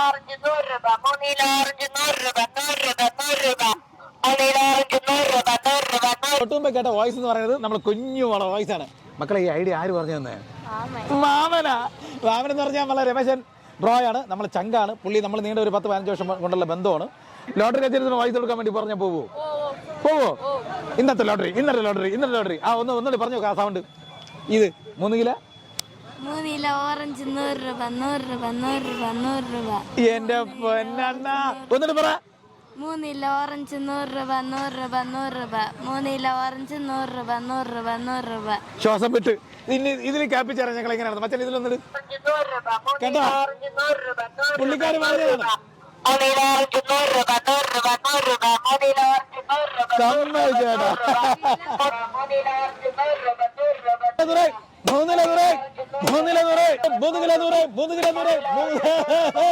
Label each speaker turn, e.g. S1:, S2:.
S1: Orange 100 രൂപ, മൂന്നില orange 100 രൂപ, 100 രൂപ, 100 രൂപ. മൂന്നില ഓറഞ്ച് 100 രൂപ, 100 രൂപ, 100 രൂപ.
S2: തൊട്ടുമുമ്പ് കേട്ട വോയിസ് എന്ന് പറയുന്നത് നമ്മൾ കുഞ്ഞു വോയിസ് ആണ്. മക്കളെ ഈ ഐഡിയ ആര് പറഞ്ഞു തന്നെ? മാമനാ. മാമൻ എന്ന് പറഞ്ഞാൽ നമ്മളെ രമേശൻ ബ്രോയാണ്, നമ്മളെ ചങ്കാണ് പുള്ളി. നമ്മൾ നീണ്ട ഒരു 10-15 വർഷം കൊണ്ടുള്ള ബന്ധമാണ്. ലോട്ടറി കച്ചേരി വോയിസ് കൊടുക്കാൻ വേണ്ടി പറഞ്ഞാൽ പോവോ? ഇന്നത്തെ ലോട്ടറി ഒന്നുകൂടി പറഞ്ഞു നോക്കാം. സൗണ്ട് ഇത് 3 കിലോ
S3: മൂന്നില ഓറഞ്ച് 100 രൂപ, 100 രൂപ, 100 രൂപ, 100 രൂപ.
S2: എന്റെ പൊന്നണ്ണ ഒന്നിട്ട് പറ.
S3: മൂന്നില ഓറഞ്ച് 100 രൂപ, 100 രൂപ, 100 രൂപ. മൂന്നില ഓറഞ്ച് 100 രൂപ, 100 രൂപ, 100 രൂപ.
S2: ശ്വാസം വിട്ട് ഇതിൽ ക്യാപ്പിച്ചറിയാം ഞങ്ങൾ എങ്ങനെയാണ് മച്ചാൻ ഇതിലൊന്നിട്ട് കേട്ടോ. പുള്ളിക്കാര് പറഞ്ഞതാണ് സമ്മതിച്ചേട്ടാ. 3 കിലോ 100